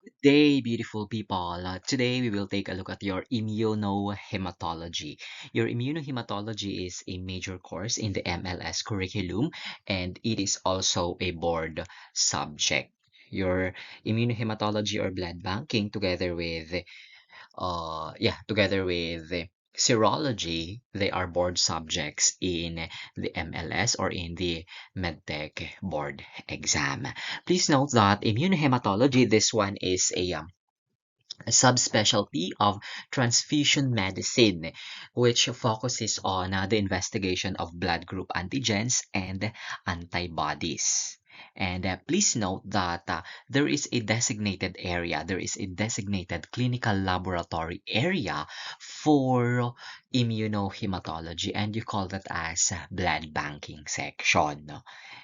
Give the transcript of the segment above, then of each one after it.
Day, beautiful people. Today we will take a look at your immunohematology. Your immunohematology is a major course in the MLS curriculum, and it is also a board subject. Your immunohematology or blood banking together with serology, they are board subjects in the MLS or in the MedTech board exam. Please note that immunohematology, this one is a subspecialty of transfusion medicine, which focuses on the investigation of blood group antigens and antibodies. And please note that there is a designated clinical laboratory area for immunohematology, and you call that as blood banking section.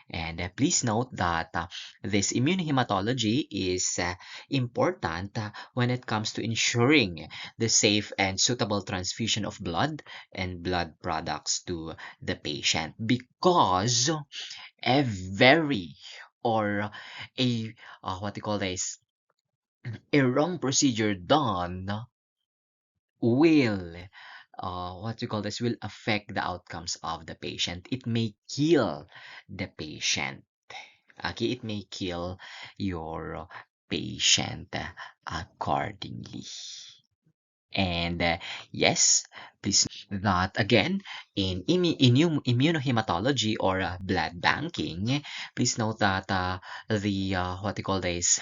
And please note that this immunohematology is important when it comes to ensuring the safe and suitable transfusion of blood and blood products to the patient, because a very or a what you call this a wrong procedure done will what you call this will affect the outcomes of the patient. It may kill the patient. Okay, it may kill your patient accordingly. And yes, please note that again in immunohematology or blood banking, please note that the what you call this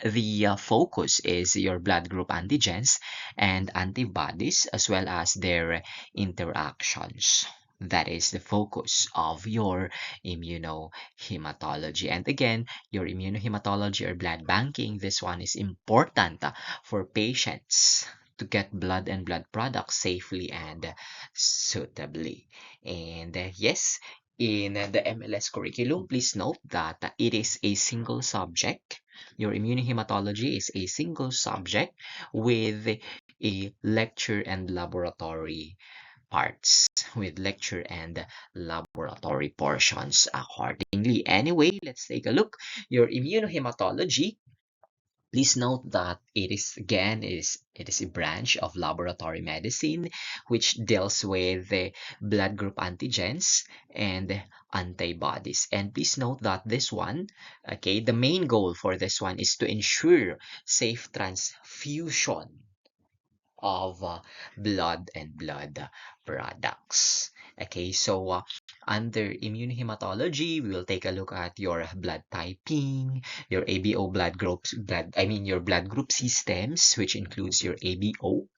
the focus is your blood group antigens and antibodies as well as their interactions. That is the focus of your immunohematology. And again, your immunohematology or blood banking, this one is important for patients to get blood and blood products safely and suitably. And yes, in the MLS curriculum, please note that it is a single subject. Your immunohematology is a single subject with a lecture and laboratory parts, with lecture and laboratory portions accordingly. Anyway, let's take a look. Your immunohematology, please note that it is a branch of laboratory medicine which deals with the blood group antigens and antibodies. And please note that this one, okay, the main goal for this one is to ensure safe transfusion of blood and blood products. Okay, so under immunohematology, we will take a look at your blood typing, your ABO blood groups, your blood group systems, which includes your ABO,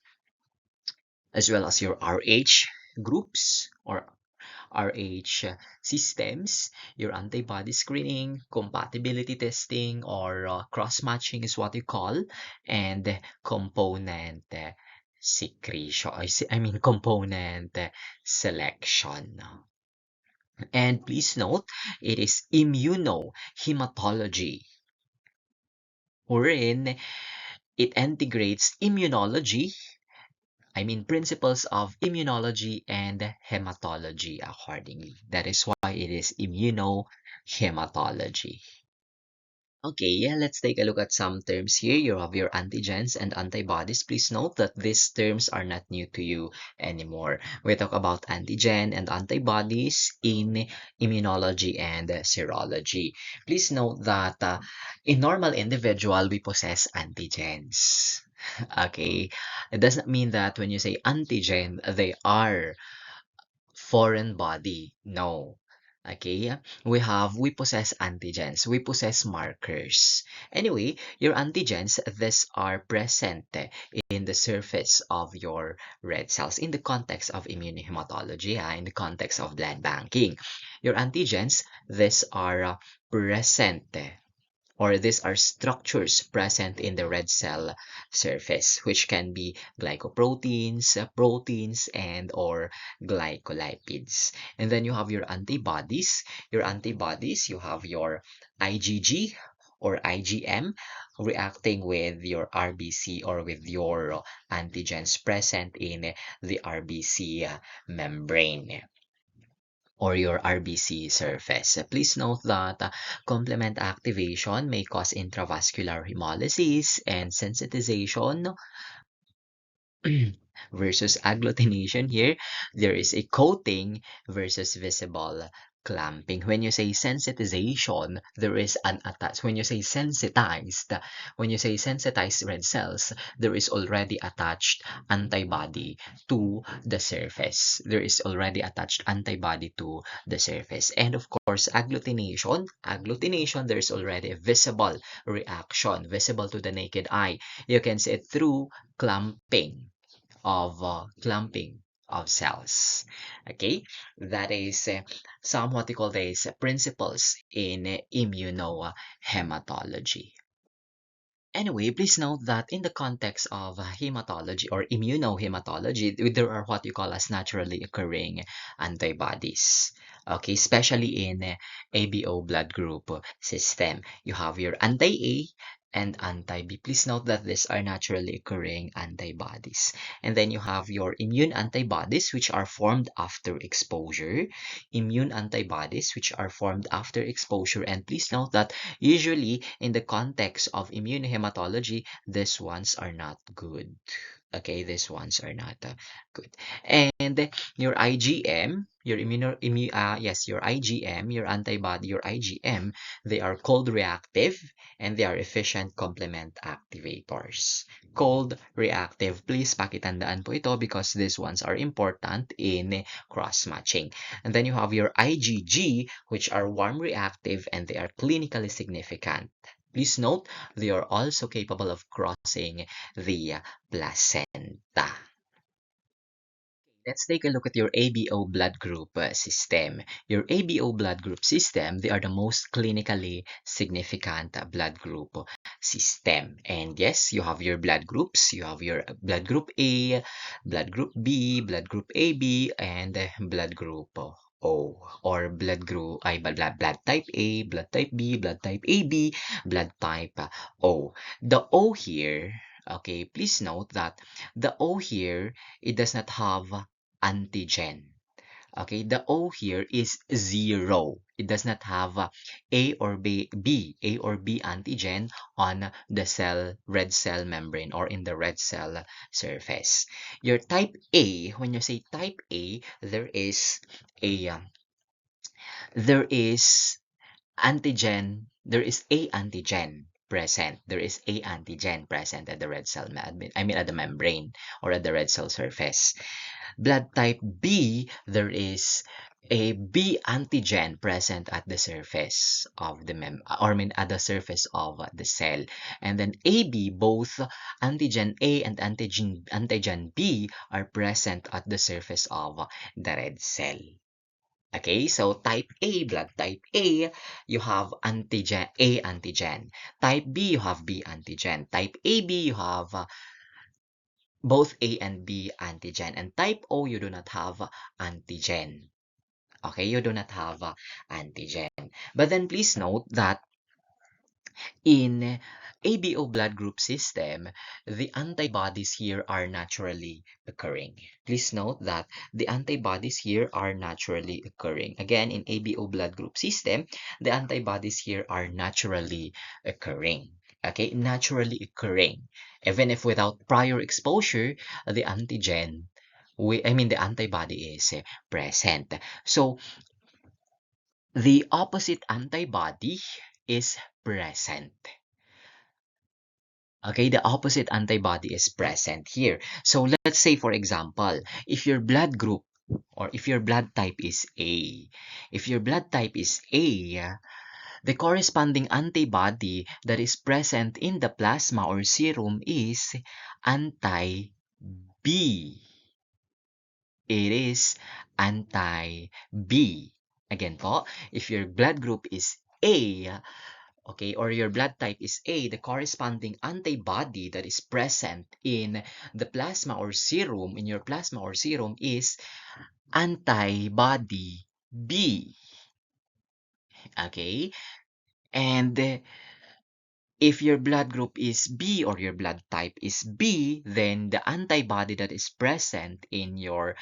as well as your RH groups or RH systems, your antibody screening, compatibility testing, or cross-matching is what you call, and component secretion, component selection. And please note, it is immunohematology, wherein it integrates principles of immunology and hematology accordingly. That is why it is immunohematology. Okay, yeah, let's take a look at some terms here. You have your antigens and antibodies. Please note that these terms are not new to you anymore. We talk about antigen and antibodies in immunology and serology. Please note that in normal individual, we possess antigens. Okay, it does not mean that when you say antigen, they are foreign body. No. Okay, we possess antigens, we possess markers. Anyway, your antigens, these are present in the surface of your red cells in the context of immunohematology, in the context of blood banking. Your antigens, these are present or these are structures present in the red cell surface, which can be glycoproteins, proteins, and or glycolipids. And then you have your antibodies. Your antibodies, you have your IgG or IgM reacting with your RBC or with your antigens present in the RBC membrane. or your RBC surface. Please note that complement activation may cause intravascular hemolysis and sensitization versus agglutination here, there is a coating versus visible clamping. When you say sensitization, there is an attached. When you say sensitized red cells, there is already attached antibody to the surface. There is already attached antibody to the surface. And of course, agglutination, there is already a visible reaction, visible to the naked eye. You can see it through clumping of cells. Okay, that is some what we call these principles in immunohematology. Anyway, please note that in the context of hematology or immunohematology, there are what you call as naturally occurring antibodies. Okay, especially in ABO blood group system. You have your anti-A and anti-B. Please note that these are naturally occurring antibodies. And then you have your immune antibodies, which are formed after exposure. Immune antibodies, which are formed after exposure. And please note that usually, in the context of immunohematology, these ones are not good. Okay, these ones are not good. And your IgM, your IgM, your antibody, your IgM, they are cold reactive and they are efficient complement activators. Cold reactive, please pakitandaan po ito because these ones are important in cross-matching. And then you have your IgG, which are warm reactive and they are clinically significant. Please note, they are also capable of crossing the placenta. Let's take a look at your ABO blood group system. Your ABO blood group system, they are the most clinically significant blood group system. And yes, you have your blood groups. You have your blood group A, blood group B, blood group AB, and blood group O, or blood type A, blood type B, blood type AB, blood type O. The O here, okay, please note that the O here, it does not have antigen. Okay, the O here is 0. It does not have A or B antigen on the red cell membrane or in the red cell surface. Your type A, when you say type A, a there is there is A antigen present. There is A antigen present at the red cell, at the membrane or at the red cell surface. Blood type B, there is a B antigen present at the surface of at the surface of the cell. And then AB, both antigen A and antigen B are present at the surface of the red cell. Okay, so type A, blood type A, you have A antigen. Type B, you have B antigen. Type AB, you have both A and B antigen. And type O, you do not have antigen. Okay, you do not have antigen. But then please note that in ABO blood group system, the antibodies here are naturally occurring. Please note that the antibodies here are naturally occurring. Again, in ABO blood group system, the antibodies here are naturally occurring. Okay, naturally occurring. Even if without prior exposure, the the antibody is present. So, the opposite antibody is present. Okay, the opposite antibody is present here. So let's say, for example, if your blood group or if your blood type is A, if your blood type is A, the corresponding antibody that is present in the plasma or serum is anti-B. It is anti-B. Again po, if your blood group is A, okay, or your blood type is A, the corresponding antibody that is present in the plasma or serum, in your plasma or serum is antibody B. Okay, and if your blood group is B or your blood type is B, then the antibody that is present in your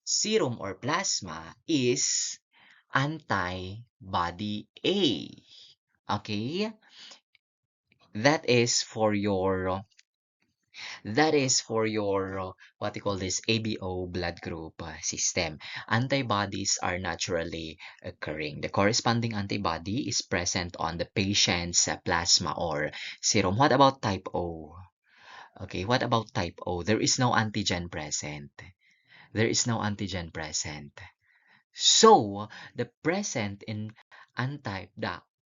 serum or plasma is antibody A. Okay? That is for your what you call this ABO blood group system. Antibodies are naturally occurring. The corresponding antibody is present on the patient's plasma or serum. What about type O? Okay, what about type O? There is no antigen present. There is no antigen present. So, the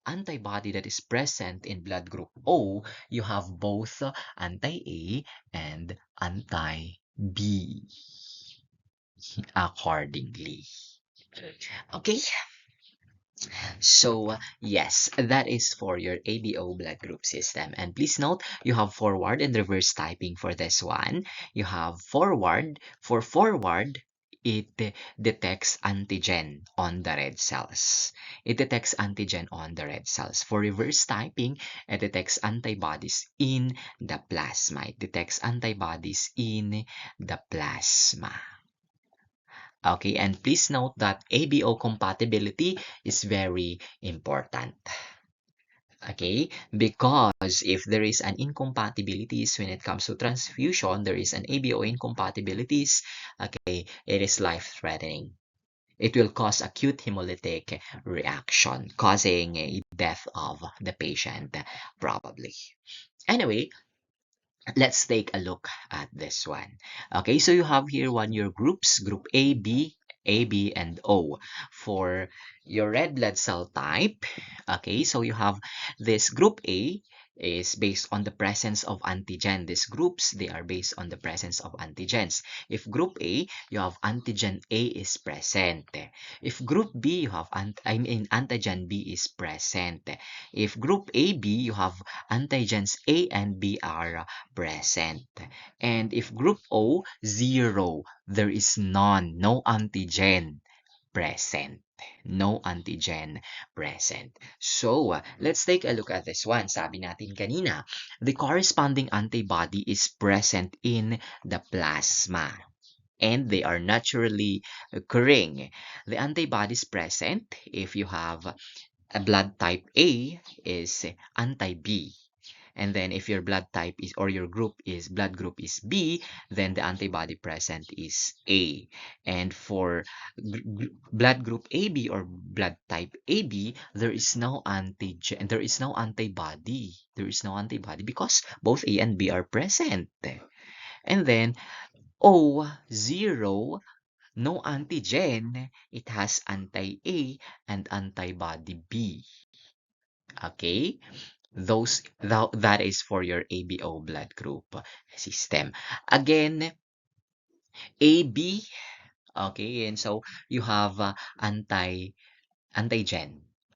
antibody that is present in blood group O, you have both anti-A and anti-B accordingly. Okay, so yes, that is for your ABO blood group system. And please note, you have forward and reverse typing for this one. You have forward. For forward, it detects antigen on the red cells. It detects antigen on the red cells. For reverse typing, it detects antibodies in the plasma. It detects antibodies in the plasma. Okay, and please note that ABO compatibility is very important. Okay, because if there is an incompatibilities when it comes to transfusion, there is an ABO incompatibilities, okay, it is life-threatening. It will cause acute hemolytic reaction, causing a death of the patient, probably. Anyway, let's take a look at this one. Okay, so you have here your groups, group A, B, and O. For your red blood cell type, okay, so you have this group A is based on the presence of antigen. These groups, they are based on the presence of antigens. If group A, you have antigen A is present. If group B, you have antigen B is present. If group AB, you have antigens A and B are present. And if group O, 0, there is none, no antigen present. No antigen present. So, let's take a look at this one. Sabi natin kanina, the corresponding antibody is present in the plasma and they are naturally occurring. The antibodies present if you have a blood type A is anti-B. And then if your blood type is or your blood group is B, then the antibody present is A. And for blood group AB or blood type AB, there is no antigen, there is no antibody. There is no antibody because both A and B are present. And then O, 0, no antigen. It has anti-A and antibody B. Okay? That is for your ABO blood group system. Again, AB, okay, and so you have antigen.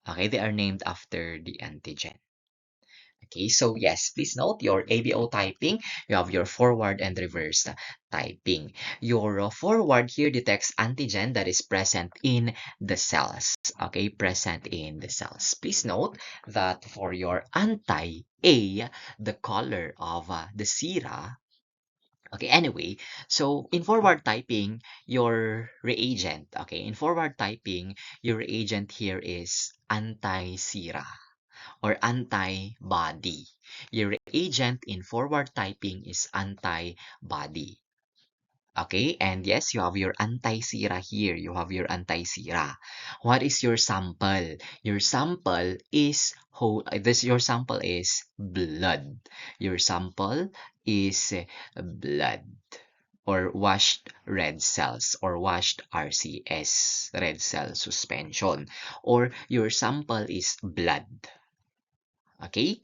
Okay, they are named after the antigen. Okay, so yes, please note your ABO typing, you have your forward and reverse typing. Your forward here detects antigen that is present in the cells. Okay, present in the cells. Please note that for your anti-A, the color of the sera. Okay, anyway, so in forward typing, your reagent, okay, in forward typing, your reagent here is anti-sera or antibody. Your reagent in forward typing is antibody. Okay, and yes, you have your anti-sera here. You have your anti-sera. What is your sample? Your sample is your sample is blood. Your sample is blood or washed red cells or washed RCS, red cell suspension, or your sample is blood. Okay?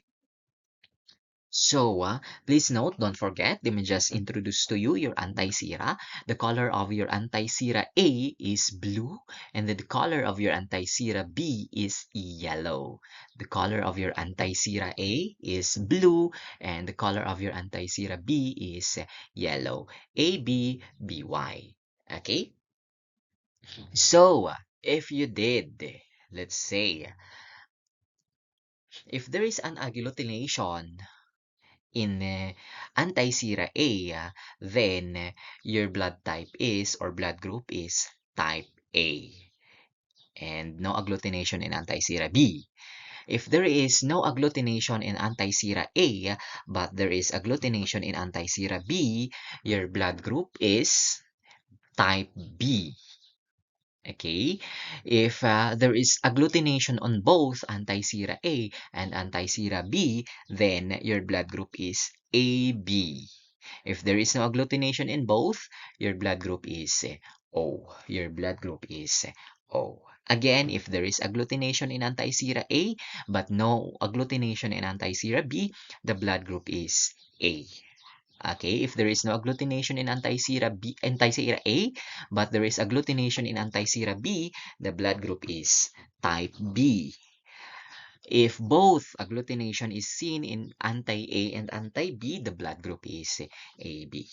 So, please note, don't forget, let me just introduce to you your anti-sera. The color of your anti-sera A is blue, and then the color of your anti-sera B is yellow. The color of your anti-sera A is blue, and the color of your anti-sera B is yellow. A, B, B, Y. Okay? So, if you did, let's say, if there is an agglutination in anti-sera A, then your blood type is or blood group is type A. and no agglutination in anti-sera B. If there is no agglutination in anti-sera A, but there is agglutination in anti-sera B, your blood group is type B. Okay, if there is agglutination on both anti-sera A and anti-sera B, then your blood group is AB. If there is no agglutination in both, your blood group is O. Your blood group is O. Again, if there is agglutination in anti-sera A but no agglutination in anti-sera B, the blood group is A. Okay, if there is no agglutination in anti-sera B, anti-sera A, but there is agglutination in anti-sera B, the blood group is type B. If both agglutination is seen in anti-A and anti-B, the blood group is AB.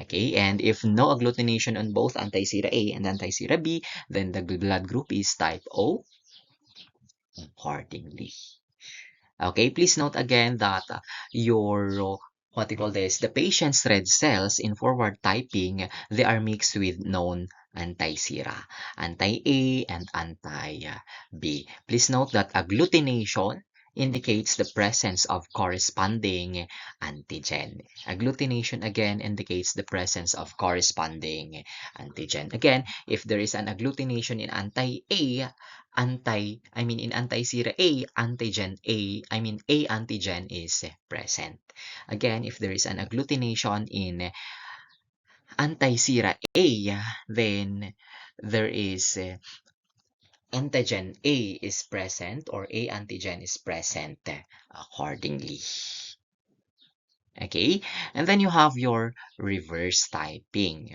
Okay, and if no agglutination on both anti-sera A and anti-sera B, then the blood group is type O accordingly. Okay, please note again that your what you call this, the patient's red cells in forward typing, they are mixed with known anti-sera, anti-A and anti-B. Please note that agglutination indicates the presence of corresponding antigen. Agglutination again indicates the presence of corresponding antigen. Again, if there is an agglutination in anti-A, in anti-sera A, A antigen is present. Again, if there is an agglutination in anti-sera A, then there is antigen A is present or A antigen is present accordingly. Okay, and then you have your reverse typing.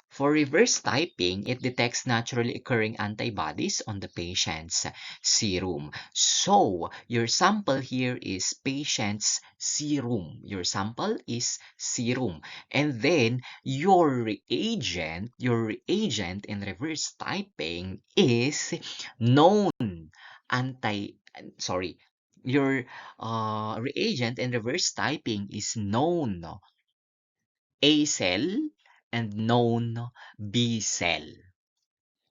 For reverse typing, it detects naturally occurring antibodies on the patient's serum. So, your sample here is patient's serum. Your sample is serum. And then, your reagent in reverse typing is known sorry, your reagent in reverse typing is known A cell and known B cell.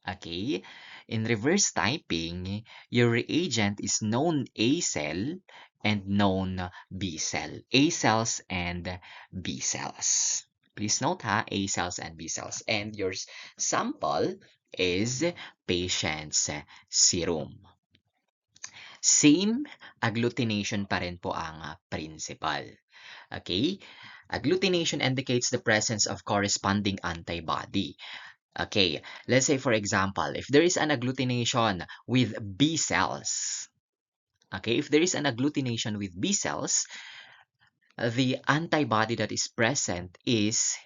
Okay? In reverse typing, your reagent is known A cell and known B cell. A cells and B cells. Please note A cells and B cells. And your sample is patient's serum. Same agglutination pa rin po ang principle. Okay? Agglutination indicates the presence of corresponding antibody. Okay, let's say for example, if there is an agglutination with B cells, okay, if there is an agglutination with B cells, the antibody that is present is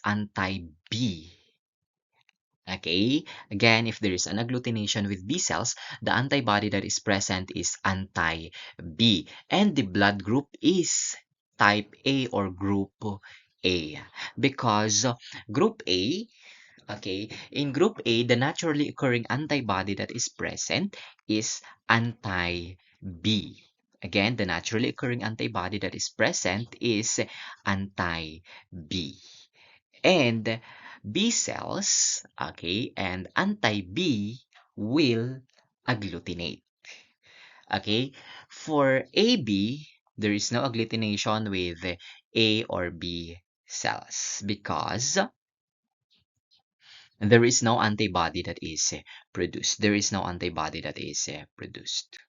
anti-B. Okay, again, if there is an agglutination with B cells, the antibody that is present is anti-B. And the blood group is type A or group A. Because group A, okay, in group A, the naturally occurring antibody that is present is anti-B. Again, the naturally occurring antibody that is present is anti-B. And B cells, okay, and anti-B will agglutinate. Okay, for AB, there is no agglutination with A or B cells because there is no antibody that is produced. There is no antibody that is produced.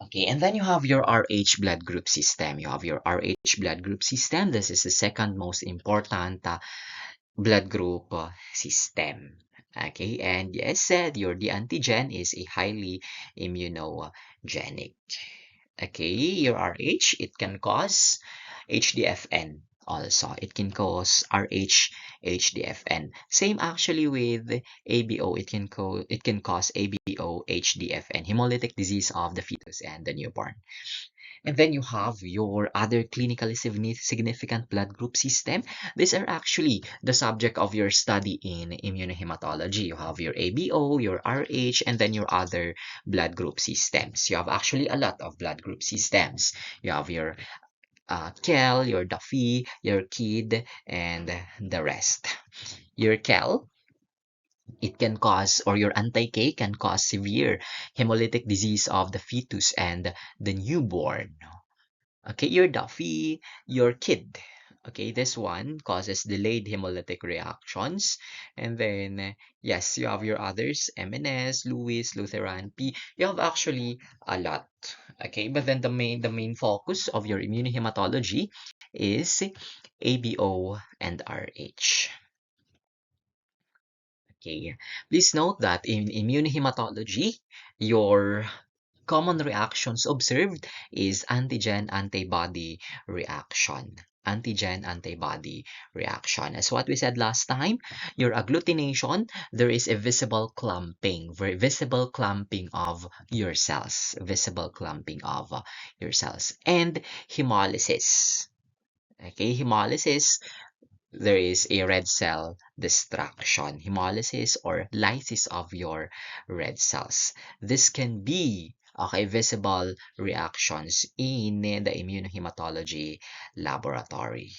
Okay, and then you have your RH blood group system. You have your RH blood group system. This is the second most important blood group system. Okay, and yes, your D antigen is a highly immunogenic. Okay, your RH, it can cause HDFN also. It can cause RH, HDFN. Same actually with ABO. It can cause ABO, HDFN, hemolytic disease of the fetus and the newborn. And then you have your other clinically significant blood group system. These are actually the subject of your study in immunohematology. You have your ABO, your RH, and then your other blood group systems. You have actually a lot of blood group systems. You have your Kel, your Duffy, your Kid, and the rest. Your Kel, it can cause, or your anti-K can cause severe hemolytic disease of the fetus and the newborn. Okay, your Duffy, your Kid. Okay, this one causes delayed hemolytic reactions. And then, yes, you have your others, MNS, Lewis, Lutheran, P. You have actually a lot. Okay, but then the main focus of your immunohematology is ABO and RH. Okay, please note that in immunohematology, your common reactions observed is antigen-antibody reaction. Antigen-antibody reaction. As what we said last time, your agglutination, there is a visible clumping, very visible clumping of your cells, visible clumping of your cells, and hemolysis. Okay, hemolysis, there is a red cell destruction, hemolysis or lysis of your red cells. This can be okay, visible reactions in the immunohematology laboratory.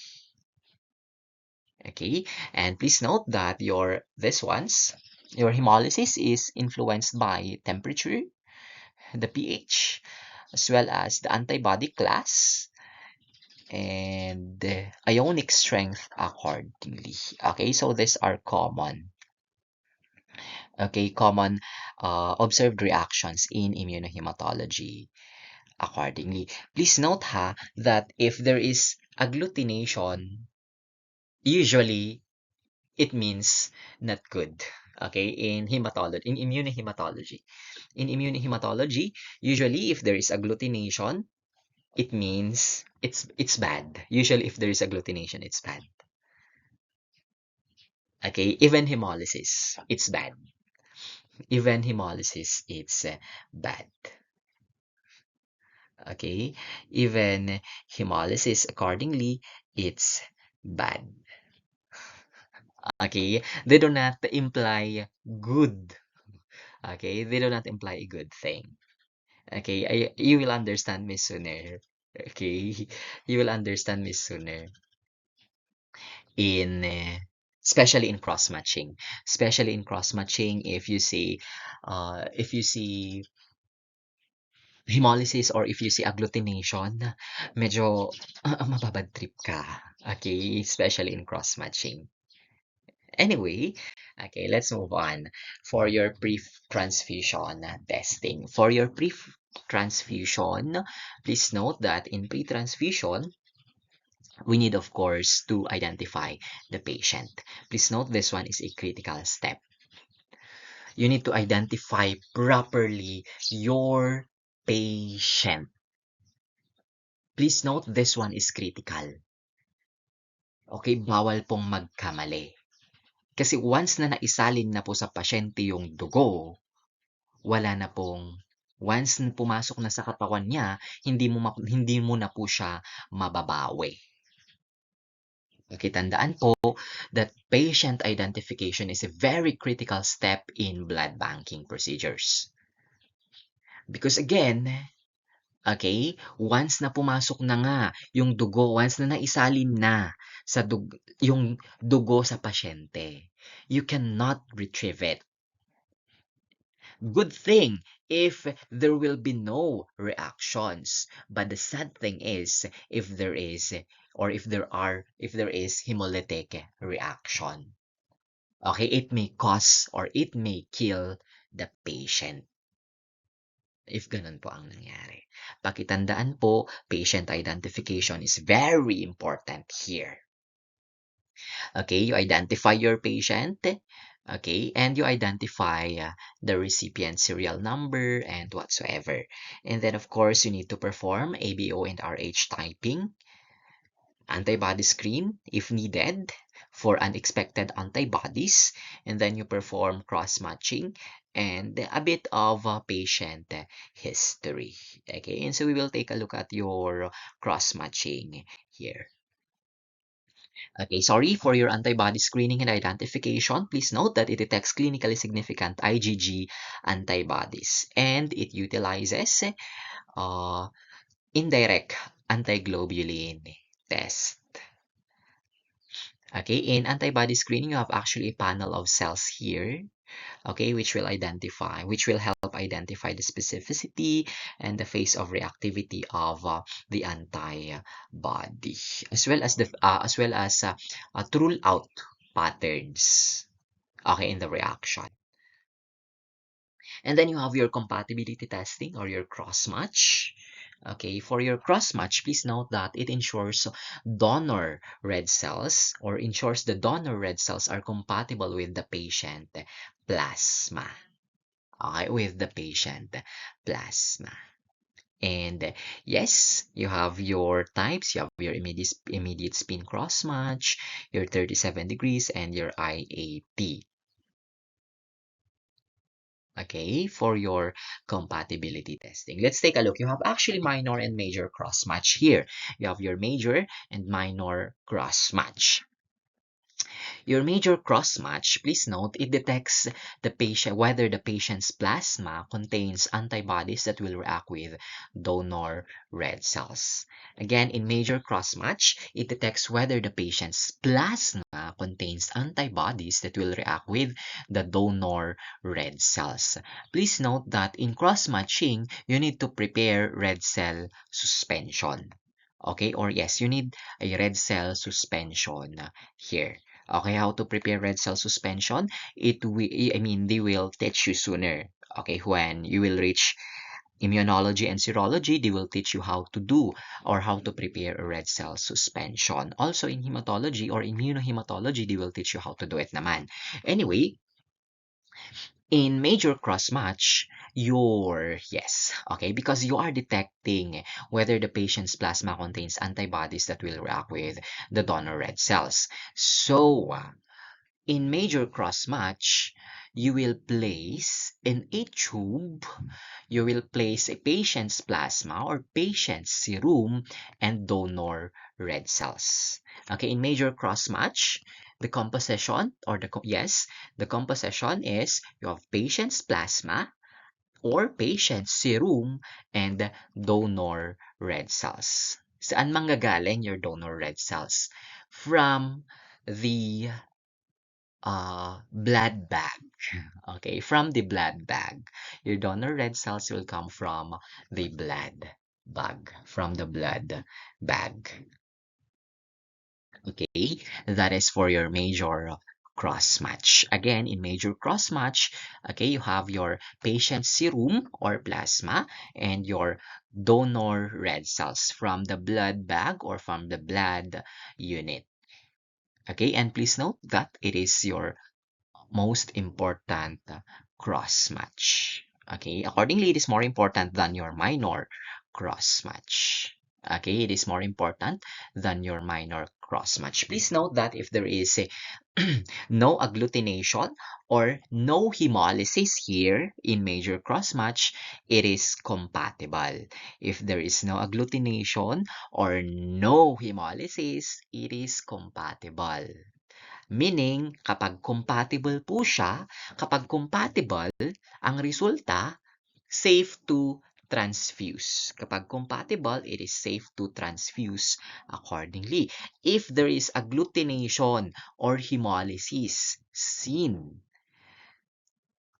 Okay, and please note that your hemolysis is influenced by temperature, the pH, as well as the antibody class and the ionic strength accordingly. Okay, so these are common. Okay, common observed reactions in immunohematology accordingly. Please note that if there is agglutination, usually it means not good. Okay, in hematology, in immunohematology. In immunohematology, usually if there is agglutination, it means it's bad. Usually if there is agglutination, it's bad. Okay, even hemolysis, it's bad. Even hemolysis, it's bad. Okay, even hemolysis, accordingly, it's bad. Okay, they do not imply good. Okay, they do not imply a good thing. Okay, you will understand me sooner. Okay, you will understand me sooner in especially in cross matching, especially in cross matching. If you see hemolysis or if you see agglutination, medyo mababad trip ka. Okay, especially in cross matching. Anyway, okay, let's move on for your pre-transfusion testing. For your pre-transfusion, please note that in pre-transfusion, we need, of course, to identify the patient. Please note this one is a critical step. You need to identify properly your patient. Please note this one is critical. Okay, bawal pong magkamali. Kasi once na naisalin na po sa pasyente yung dugo, wala na pong once na pumasok na sa katawan niya, hindi mo na po siya mababawi. Okay, tandaan po that patient identification is a very critical step in blood banking procedures. Because again, okay, once na pumasok na nga yung dugo, once na naisalin na sa yung dugo sa pasyente, you cannot retrieve it. Good thing if there will be no reactions. But the sad thing is if there is if there is hemolytic reaction. Okay, it may cause or it may kill the patient. If ganun po ang nangyari. Pakitandaan po, patient identification is very important here. Okay, you identify your patient. Okay, and you identify the recipient serial number and whatsoever. And then, of course, you need to perform ABO and RH typing, antibody screen if needed for unexpected antibodies, and then you perform cross-matching and a bit of patient history. Okay, and so we will take a look at your cross-matching here. Okay, sorry for your antibody screening and identification. Please note that it detects clinically significant IgG antibodies and it utilizes indirect antiglobulin test. Okay, in antibody screening, you have actually a panel of cells here, okay, which will help identify the specificity and the phase of reactivity of the antibody, as well as to rule out patterns, okay, in the reaction. And then you have your compatibility testing or your cross-match. Okay, for your cross-match, please note that it ensures donor red cells or ensures the donor red cells are compatible with the patient plasma. Okay, with the patient plasma. And yes, you have your types. You have your immediate spin cross-match, your 37 degrees, and your IAP. Okay, for your compatibility testing. Let's take a look. You have actually minor and major cross-match here. You have your major and minor cross-match. Your major cross-match, please note, it detects the patient whether the patient's plasma contains antibodies that will react with donor red cells. Again, in major cross-match, it detects whether the patient's plasma contains antibodies that will react with the donor red cells. Please note that in cross-matching, you need to prepare red cell suspension. Okay, or yes, you need a red cell suspension here. Okay, how to prepare red cell suspension? They will teach you sooner. Okay, when you will reach immunology and serology, they will teach you how to do or how to prepare a red cell suspension. Also in hematology or immunohematology, they will teach you how to do it naman. Anyway, in major cross-match, because you are detecting whether the patient's plasma contains antibodies that will react with the donor red cells. So, in major cross-match, you will place in a tube, you will place a patient's plasma or patient's serum and donor red cells. Okay, in major cross-match, the composition the composition is you have patient's plasma or patient's serum and donor red cells. Saan manggagaling your donor red cells? From the blood bag. Okay, from the blood bag. Your donor red cells will come from the blood bag. Okay, that is for your major cross match. Again, in major cross match, okay, you have your patient serum or plasma and your donor red cells from the blood bag or from the blood unit. Okay, and please note that it is your most important cross match. Okay, accordingly, it is more important than your minor cross match. Okay, it is more important than your minor cross match. Please note that if there is a no agglutination or no hemolysis here in major cross match, it is compatible. If there is no agglutination or no hemolysis, it is compatible. Meaning, kapag compatible po siya, kapag compatible, ang resulta, safe to transfuse. Kapag compatible, it is safe to transfuse accordingly. If there is agglutination or hemolysis seen,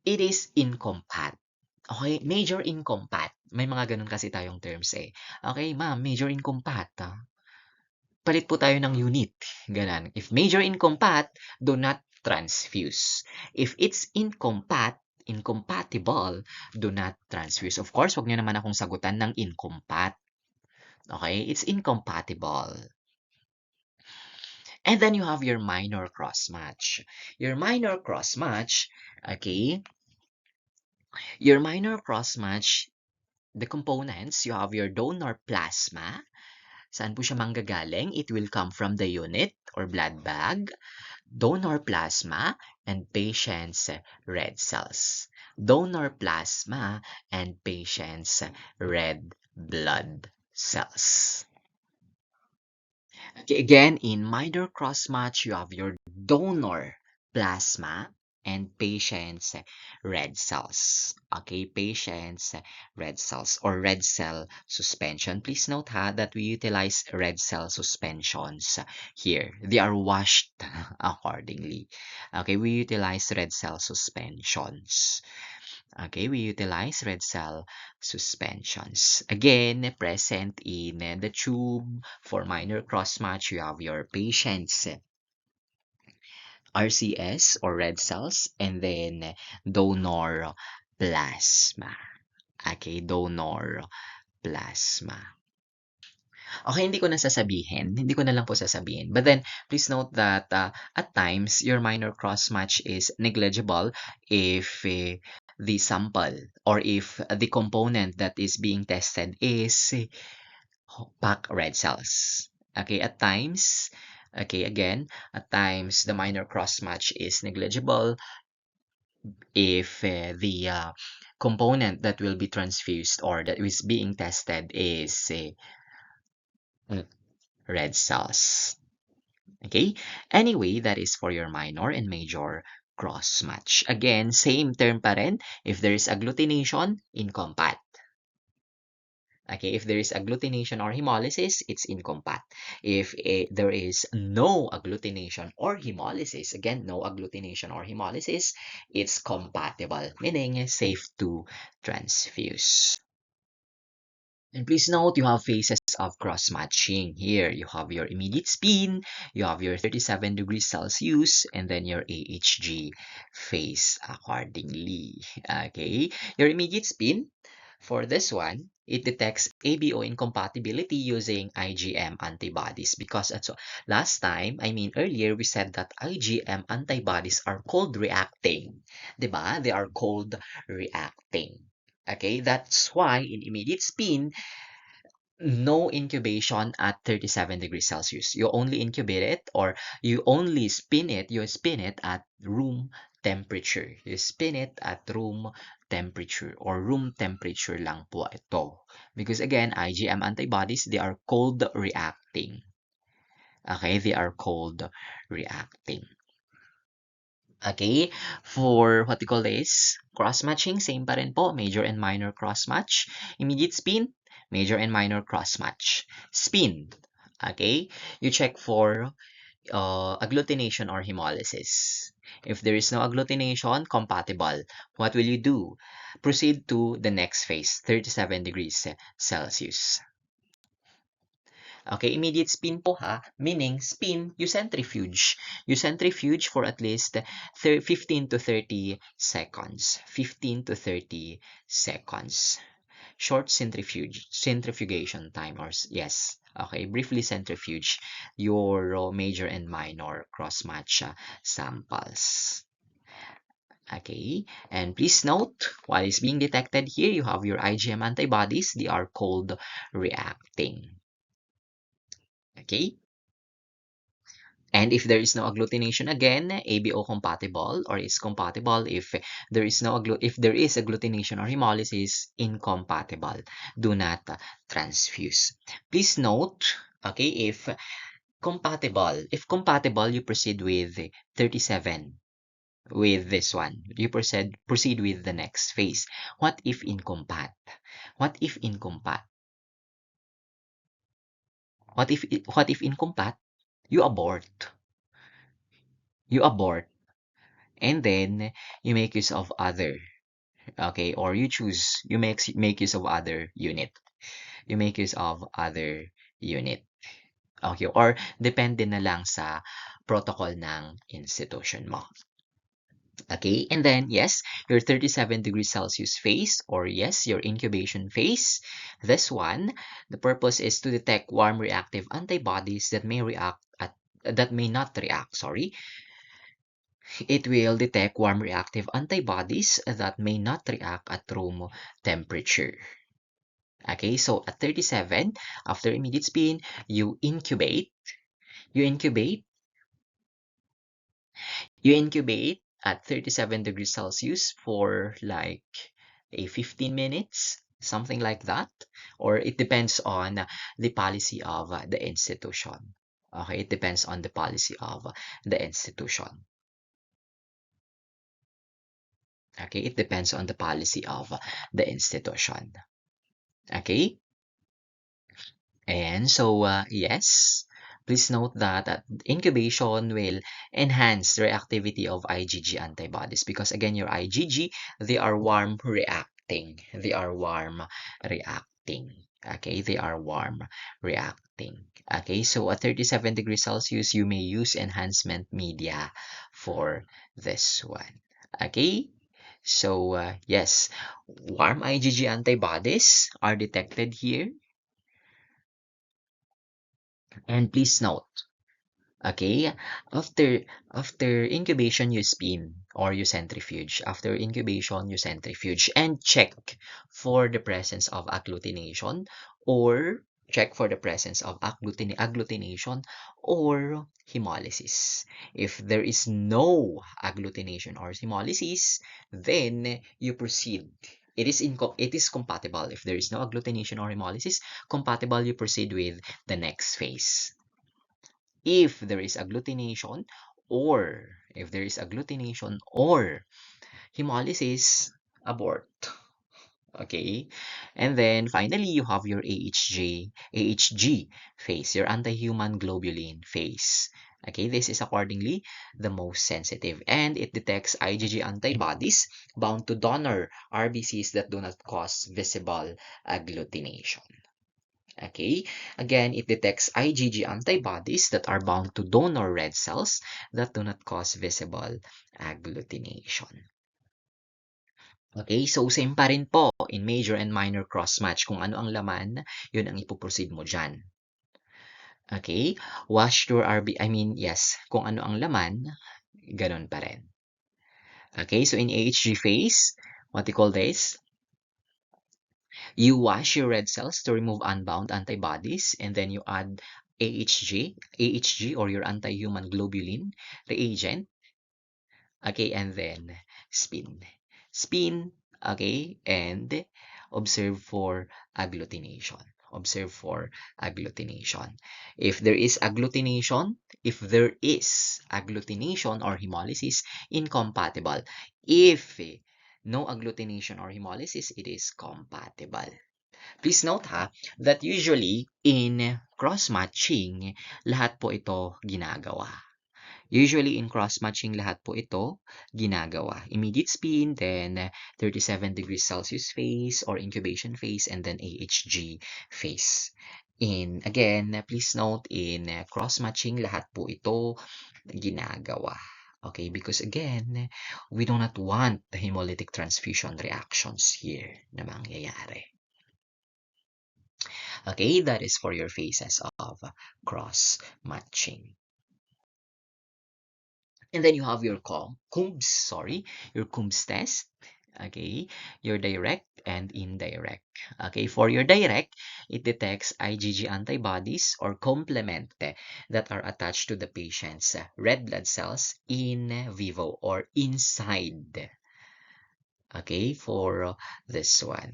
it is incompat. Okay, major incompat. May mga ganun kasi tayong terms eh. Okay, ma'am, major incompat. Palit po tayo ng unit. Ganun. If major incompat, do not transfuse. If it's incompatible, do not transfuse. Of course, wag niyo naman akong sagutan ng incompat. Okay? It's incompatible. And then you have your minor cross-match. Your minor cross-match, okay? Your minor cross-match, the components, you have your donor plasma. Saan po siya manggagaling? It will come from the unit or blood bag, donor plasma, and patient's red cells. Donor plasma and patient's red blood cells. Okay, again, in minor cross-match, you have your donor plasma and patient's red cells. Okay, patient's red cells or red cell suspension. Please note that we utilize red cell suspensions here. They are washed accordingly. Okay, we utilize red cell suspensions. Okay, we utilize red cell suspensions. Again, present in the tube. For minor cross-match, you have your patient's RCS or red cells, and then donor plasma. Okay, donor plasma. Okay, hindi ko na sasabihin. Hindi ko na lang po sasabihin. But then, please note that at times, your minor cross-match is negligible if the sample or if the component that is being tested is packed red cells. Okay, at times, okay, again, at times, the minor cross-match is negligible if the component that will be transfused or that is being tested is red cells. Okay? Anyway, that is for your minor and major cross match. Again, same term pa rin. If there is agglutination, incompat. Okay, if there is agglutination or hemolysis, it's incompat. If there is no agglutination or hemolysis, again, no agglutination or hemolysis, it's compatible, meaning safe to transfuse. And please note, you have phases of cross-matching. Here, you have your immediate spin, you have your 37 degrees Celsius, and then your AHG phase accordingly. Okay, your immediate spin, for this one, it detects ABO incompatibility using IgM antibodies because last time, earlier, we said that IgM antibodies are cold reacting. Diba? They are cold reacting. Okay, that's why in immediate spin, no incubation at 37 degrees Celsius. You only incubate it or you only spin it, you spin it at room temperature. You spin it at room temperature or room temperature lang po ito. Because again, IgM antibodies, they are cold reacting. Okay, they are cold reacting. Okay, for what you call this, cross-matching, same pa rin po, major and minor cross-match. Immediate spin, major and minor cross-match. Spin, okay, you check for agglutination or hemolysis. If there is no agglutination, compatible. What will you do? Proceed to the next phase, 37 degrees Celsius. Okay, immediate spin po meaning spin, you centrifuge. You centrifuge for at least 15 to 30 seconds. 15 to 30 seconds. Short centrifugation time or yes. Okay, briefly centrifuge your major and minor cross-match samples. Okay, and please note, what is being detected here, you have your IgM antibodies. They are cold reacting. Okay, and if there is no agglutination again, ABO compatible or is compatible. If there is no if there is agglutination or hemolysis, incompatible. Do not transfuse. Please note, okay, if compatible, you proceed with 37 with this one. You proceed with the next phase. What if incompat? What if incompat? What if incompat? You abort. You abort and then you make use of other, okay, or you make use of other unit. You make use of other unit, okay, or depende na lang sa protocol ng institution mo. Okay, and then yes, your 37 degrees Celsius phase, or yes, your incubation phase. This one, the purpose is to detect warm reactive antibodies that may not react, sorry. It will detect warm reactive antibodies that may not react at room temperature. Okay, so at 37, after immediate spin, you incubate. You incubate. You incubate at 37 degrees Celsius for like a 15 minutes, something like that. Or it depends on the policy of the institution. Okay, it depends on the policy of the institution. Okay, it depends on the policy of the institution. Okay, and so yes, please note that incubation will enhance the reactivity of IgG antibodies because again, your IgG, they are warm reacting. They are warm reacting. Okay, they are warm reacting. Okay, so at 37 degrees Celsius, you may use enhancement media for this one. Okay, so yes, warm IgG antibodies are detected here. And please note, okay, after incubation, you spin or you centrifuge. After incubation, you centrifuge and check for the presence of agglutination or check for the presence of agglutination or hemolysis. If there is no agglutination or hemolysis, then you proceed. It is compatible. If there is no agglutination or hemolysis, compatible, you proceed with the next phase. If there is agglutination or hemolysis, abort. Okay, and then finally you have your AHG phase, your anti-human globulin phase. Okay, this is accordingly the most sensitive, and it detects IgG antibodies bound to donor RBCs that do not cause visible agglutination. Okay, again, it detects IgG antibodies that are bound to donor red cells that do not cause visible agglutination. Okay, so same pa rin po in major and minor cross-match. Kung ano ang laman, yun ang ipoproceed mo dyan. Okay, wash your yes, kung ano ang laman, ganun pa rin. Okay, so in AHG phase, what you call this? You wash your red cells to remove unbound antibodies, and then you add AHG or your anti-human globulin reagent. Okay, and then spin. Spin, okay, and observe for agglutination. Observe for agglutination. If there is agglutination, or hemolysis, incompatible. If no agglutination or hemolysis, it is compatible. Please note that usually in cross-matching, lahat po ito ginagawa. Usually in cross-matching, lahat po ito ginagawa. Immediate spin, then 37 degrees Celsius phase or incubation phase, and then AHG phase. Again, please note, in cross-matching, lahat po ito ginagawa. Okay, because again, we do not want the hemolytic transfusion reactions here na mangyayari. Okay, that is for your phases of cross-matching. And then you have your your Coombs test. Okay, your direct and indirect. Okay, for your direct, it detects IgG antibodies or complement that are attached to the patient's red blood cells in vivo or inside. Okay, for this one.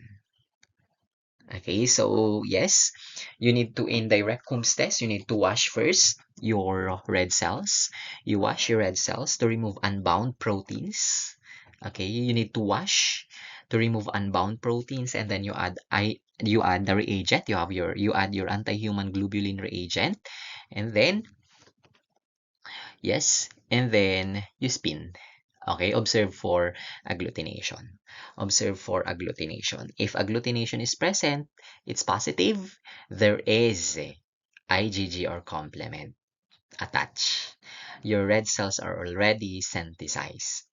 Okay, so yes, you need to indirect Coombs test. You need to wash first your red cells. You wash your red cells to remove unbound proteins. Okay, you need to wash to remove unbound proteins, and then you add the reagent. You add your anti-human globulin reagent, and then yes, and then you spin. Okay, observe for agglutination. Observe for agglutination. If agglutination is present, it's positive. There is IgG or complement attached. Your red cells are already synthesized.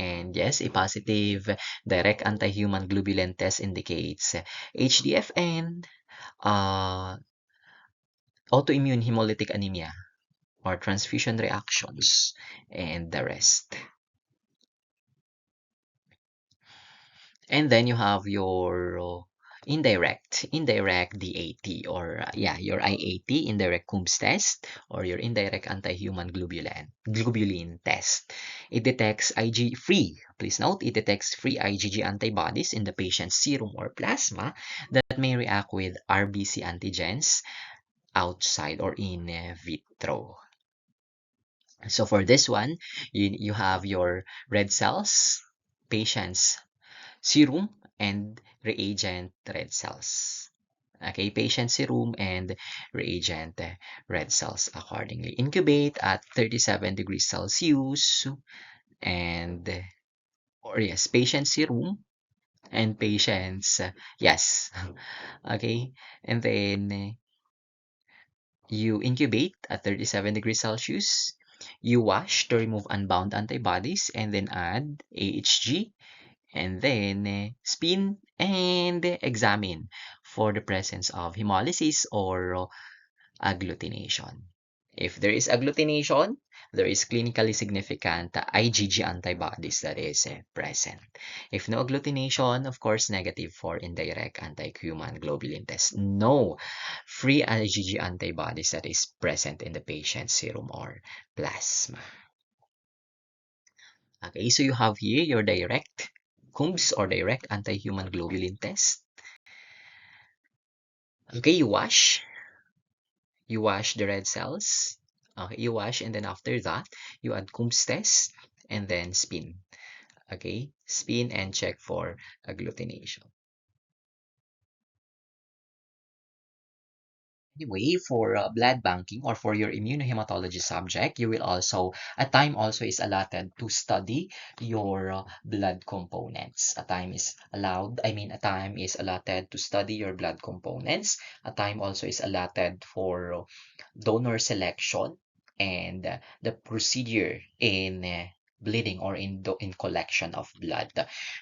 And yes, a positive direct anti-human globulin test indicates HDFN, uh, autoimmune hemolytic anemia, or transfusion reactions, and the rest. And then you have your indirect DAT, or your IAT, indirect Coombs test, or your indirect anti-human globulin test. It detects please note, it detects free IgG antibodies in the patient's serum or plasma that may react with RBC antigens outside or in vitro. So for this one, you have your red cells. patient's serum and reagent red cells. Okay, patient serum and reagent red cells accordingly. Incubate at 37 degrees Celsius and, or yes, patient serum and patient's, yes, okay, and then you incubate at 37 degrees Celsius. You wash to remove unbound antibodies and then add AHG and then spin and examine for the presence of hemolysis or agglutination. If there is agglutination, there is clinically significant IgG antibodies that is present. If no agglutination, of course, negative for indirect anti-human globulin test. No free IgG antibodies that is present in the patient's serum or plasma. Okay, so you have here your direct CUMS or direct anti-human globulin test. Okay, you wash the red cells. You wash and then after that, you add CUMS test and then spin. Okay, spin and check for agglutination. Anyway, for blood banking or for your immunohematology subject, you will also, a time also is allotted to study your blood components. A time is allowed, I mean, a time is allotted to study your blood components. A time also is allotted for donor selection and the procedure in bleeding or in collection of blood.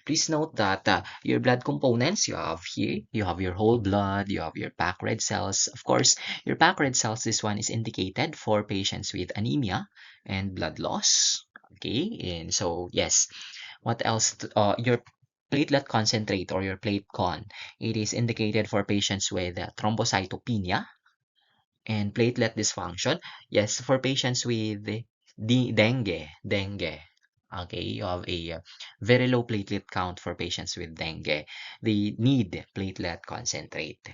Please note that your blood components you have here, you have your whole blood, you have your packed red cells. Of course, your packed red cells, this one is indicated for patients with anemia and blood loss. Okay, and so yes, what else? Your platelet concentrate or your plate con, it is indicated for patients with thrombocytopenia and platelet dysfunction. Yes, for patients with dengue. Okay, you have a very low platelet count for patients with dengue. They need platelet concentrate.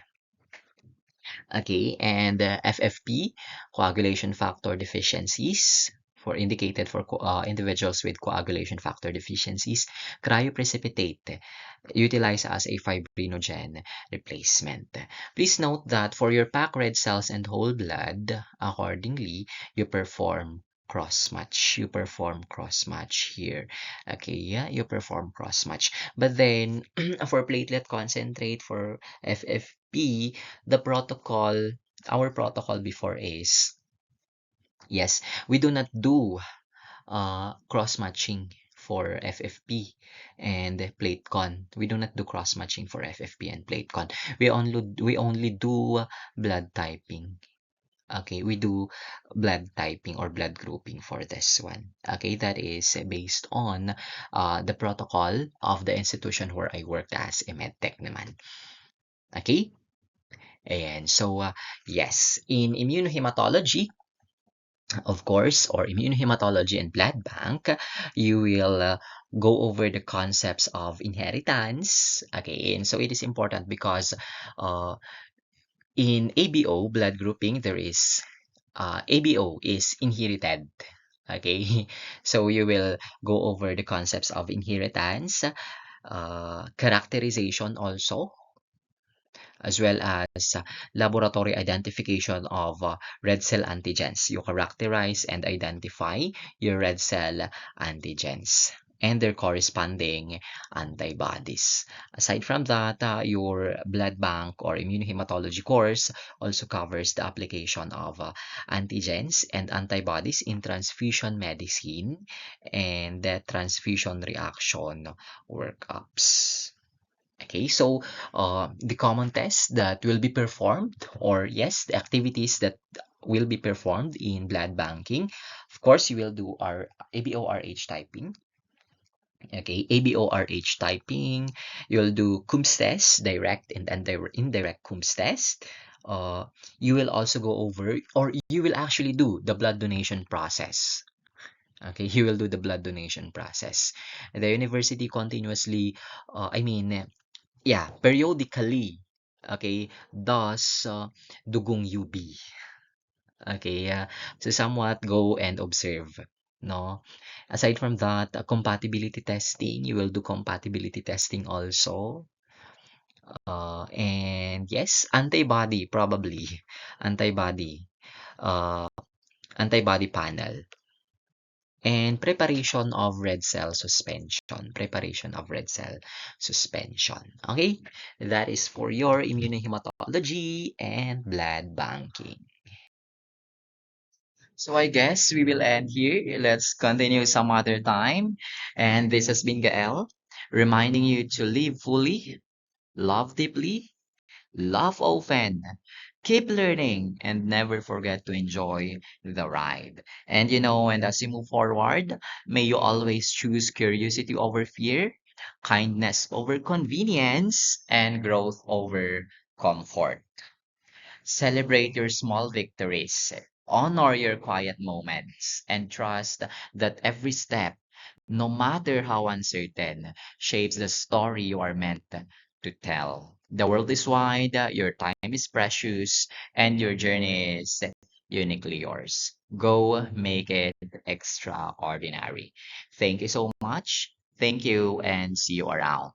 Okay, and FFP, coagulation factor deficiencies, for indicated for individuals with coagulation factor deficiencies, cryoprecipitate, utilized as a fibrinogen replacement. Please note that for your packed red cells and whole blood, accordingly, you perform cross-match. You perform cross-match here. Okay, yeah, you perform cross-match. But then, for platelet concentrate, for FFP, the protocol, our protocol before is, yes, we do not do cross-matching for FFP and PlateCon. We do not do cross-matching for FFP and PlateCon. We only do blood typing. Okay, we do blood typing or blood grouping for this one. Okay, that is based on the protocol of the institution where I worked as a medtech naman. Okay, and so yes, in immunohematology, of course, or immunohematology and blood bank, you will go over the concepts of inheritance. Okay, and so it is important because in ABO, blood grouping, there is ABO is inherited. Okay, so you will go over the concepts of inheritance, characterization also, as well as laboratory identification of red cell antigens. You characterize and identify your red cell antigens and their corresponding antibodies. Aside from that, your blood bank or immunohematology course also covers the application of antigens and antibodies in transfusion medicine and transfusion reaction workups. Okay, so the common tests that will be performed, or yes, the activities that will be performed in blood banking, of course, you will do our ABORH typing. Okay, ABORH typing, you'll do CUMS test, direct and indirect CUMS test. You will also go over, or you will actually do the blood donation process. Okay, you will do the blood donation process. The university continuously, yeah, periodically, okay, does dugong UB. Okay, so somewhat go and observe no? Aside from that, compatibility testing, you will do compatibility testing also. And yes, antibody probably, antibody, uh, antibody panel, and preparation of red cell suspension. Okay, that is for your immunohematology and blood banking. So I guess we will end here. Let's continue some other time. And this has been Gael, reminding you to live fully, love deeply, laugh often, keep learning, and never forget to enjoy the ride. And as you move forward, may you always choose curiosity over fear, kindness over convenience, and growth over comfort. Celebrate your small victories, honor your quiet moments, and trust that every step, no matter how uncertain, shapes the story you are meant to tell. The world is wide, your time is precious, and your journey is uniquely yours. Go make it extraordinary. Thank you so much. Thank you, and see you around.